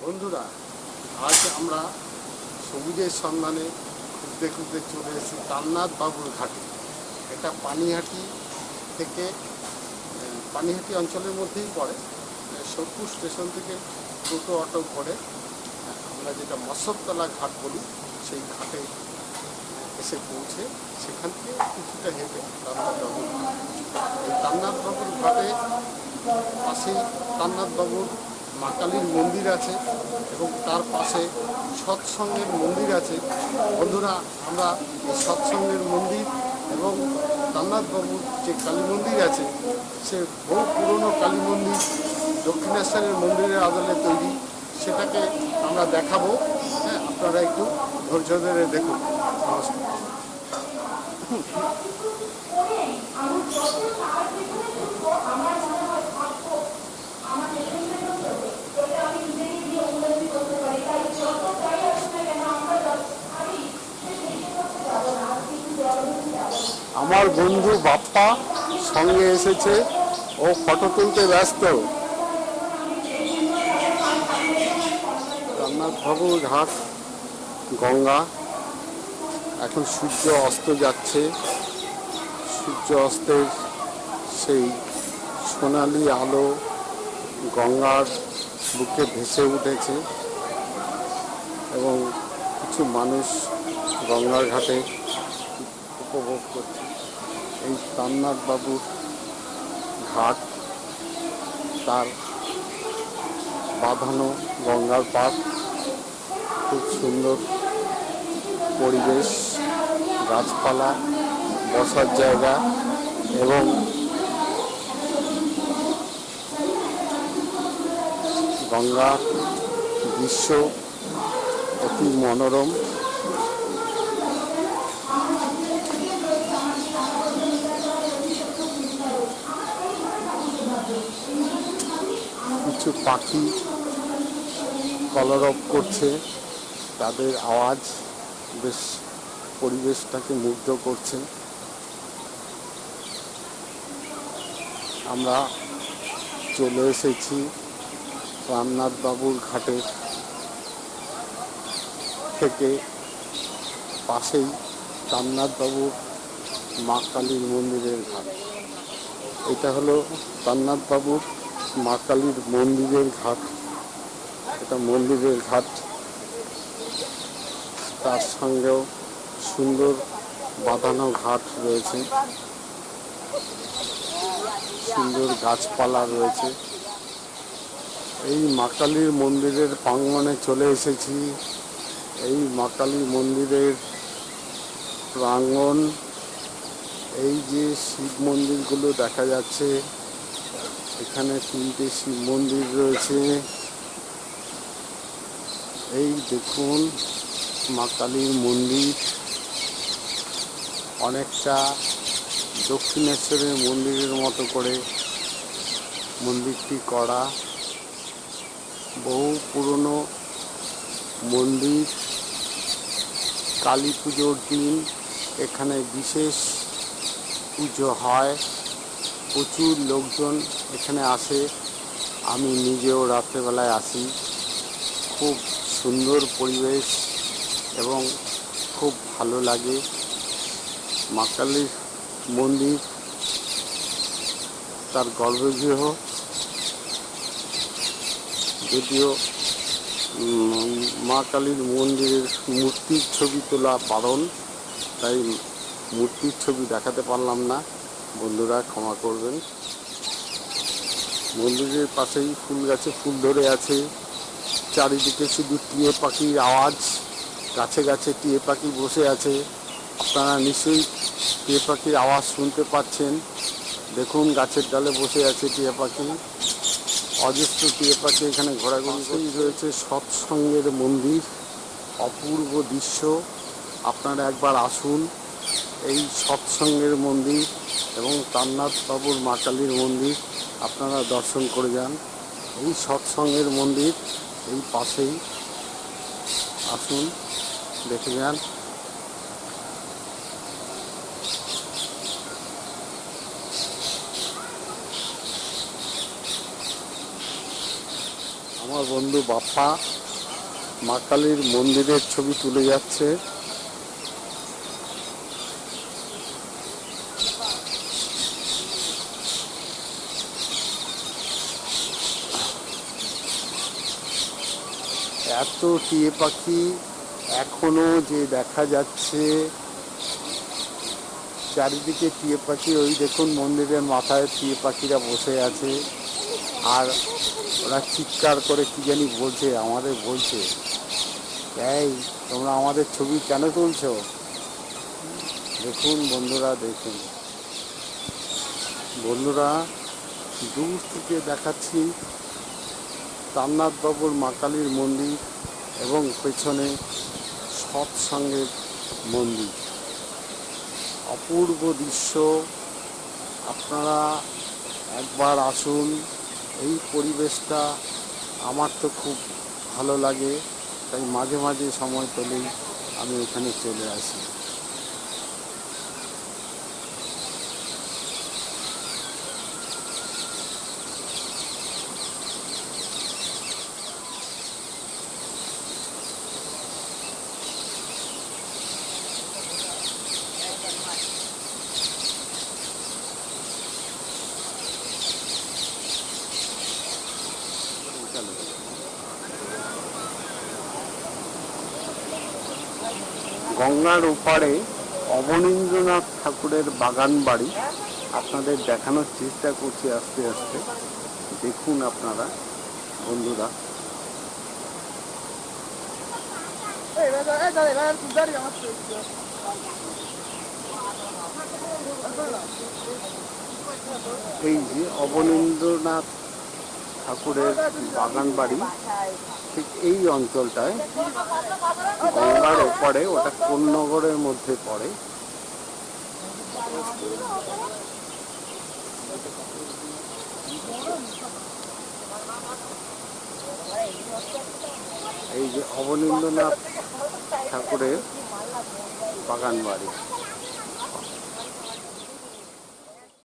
বন্ধুরা, আজ আমরা সবুজের সন্ধানে খুঁজতে খুঁজতে চলে এসেছি তান্নাথ বাবুর ঘাটে। এটা পানিহাটি থেকে পানিহাটি অঞ্চলের মধ্যেই পড়ে। সোদপুর স্টেশন থেকে টোটো অটো করে আমরা যেটা মৎস্যতলা ঘাট বলি সেই ঘাটে এসে পৌঁছে সেখান থেকে কিছুটা হেঁটে তান্নাথ বাবুর ঘাট। এই তান্নাথ বাবুর ঘাটে পাশেই তান্নাথ বাবুর মা কালীর মন্দির আছে এবং তার পাশে সৎসঙ্গের মন্দির আছে। বন্ধুরা, আমরা এই সৎসঙ্গের মন্দির এবং তান্নাথ বাবুর যে কালী মন্দির আছে সে বহু পুরনো কালী মন্দির, দক্ষিণেশ্বরের মন্দিরের আদলে তৈরি, সেটাকে আমরা দেখাবো। হ্যাঁ, আপনারা একটু ধৈর্য ধরে দেখুন। নমস্কার। আমার বন্ধু বাপ্পা সঙ্গে এসেছে, ও ফটো তুলতে ব্যস্ত। তান্নাথ বাবুর ঘাট, গঙ্গা। এখন সূর্য অস্ত যাচ্ছে, সূর্য অস্তের সেই সোনালি আলো গঙ্গার বুকে ভেসে উঠেছে এবং কিছু মানুষ গঙ্গার ঘাটে উপভোগ করছে। এই তান্নাথ বাবুর ঘাট, তার বাঁধানো গঙ্গার পাড়, খুব সুন্দর পরিবেশ, গাছপালা, বসার জায়গা এবং গঙ্গার দৃশ্য অতি মনোরম। কিছু পাখি কলরব করছে, তাদের আওয়াজ বেশ পরিবেশটাকে মুগ্ধ করছে। আমরা চলে এসেছি তান্নাথ বাবুর ঘাটের থেকে, পাশেই তান্নাথ বাবুর মা কালীর মন্দিরের ঘাট। এটা হলো তান্নাথ বাবুর মা কালীর মন্দিরের ঘাট। এটা মন্দিরের ঘাট, তার সঙ্গেও সুন্দর বাঁধানো ঘাট রয়েছে, সুন্দর গাছপালা রয়েছে। এই মা কালীর মন্দিরের প্রাঙ্গণে চলে এসেছি। এই মা কালী মন্দিরের প্রাঙ্গণ, এই যে শিব মন্দিরগুলো দেখা যাচ্ছে, এখানে 3টে শিব মন্দির রয়েছে। এই দেখুন মা কালীর মন্দির, অনেকটা দক্ষিণেশ্বরের মন্দিরের মতো করে মন্দিরটি করা। বহু পুরনো মন্দির। কালী পুজোর দিন এখানে বিশেষ পুজো হয়, প্রচুর লোকজন এখানে আসে। আমি নিজেও রাত্রেবেলায় আসি। খুব সুন্দর পরিবেশ এবং খুব ভালো লাগে। মা কালীর মন্দির, তার গর্ভগৃহ, যদিও মা কালীর মন্দিরের মূর্তির ছবি তোলা বারণ, তাই মূর্তির ছবি দেখাতে পারলাম না, বন্ধুরা ক্ষমা করবেন। মন্দিরের পাশেই ফুল গাছে ফুল ধরে আছে, চারিদিকে শুধু টিয়ে পাখির আওয়াজ, গাছে গাছে টিয়ে পাখি বসে আছে। আপনারা নিশ্চয়ই টিয়ে পাখির আওয়াজ শুনতে পাচ্ছেন। দেখুন গাছের ডালে বসে আছে টিয়ে পাখি, অজস্র টিয়ে পাখি এখানে ঘোরাঘুরি রয়েছে। সৎসঙ্গের মন্দির, অপূর্ব দৃশ্য। আপনারা একবার আসুন এই সৎসঙ্গের মন্দির এবং তান্নাথ বাবুর মা কালীর মন্দির আপনারা দর্শন করে যান। এই সৎসঙ্গের মন্দির এই পাশেই, আসুন দেখে যান। আমার বন্ধু বাপ্পা মা কালীর মন্দিরের ছবি তুলে যাচ্ছে। এত টিয়ে পাখি এখনো যে দেখা যাচ্ছে, চারিদিকে টিয়ে পাখি। ওই দেখুন মন্দিরের মাথায় টিয়ে পাখিরা বসে আছে, আর ওরা চিৎকার করে কি জানি বলছে, আমাদের বলছে, এই তোমরা আমাদের ছবি কেন তুলছো? দেখুন বন্ধুরা, দেখুন বন্ধুরা, দূর থেকে দেখাচ্ছি তান্নাথ বাবুর মা কালীর মন্দির এবং পেছনে সৎসঙ্গের মন্দির। অপূর্ব দৃশ্য, আপনারা একবার আসুন। এই পরিবেশটা আমার তো খুব ভালো লাগে, তাই মাঝে মাঝে সময় পেলেই আমি এখানে চলে আসি। গঙ্গার ওপারে অবনীন্দ্রনাথ ঠাকুরের বাগান বাড়ি আপনাদের দেখানোর চেষ্টা করছি আস্তে আস্তে। দেখুন আপনারা বন্ধুরা, এই যে অবনীন্দ্রনাথ ঠাকুরের বাগান বাড়ি, ঠিক এই অঞ্চলটায় গঙ্গার ওপারে, ওটা কোন্নগরের মধ্যে পড়ে। এই যে অবনীন্দ্রনাথ ঠাকুরের বাগান বাড়ি।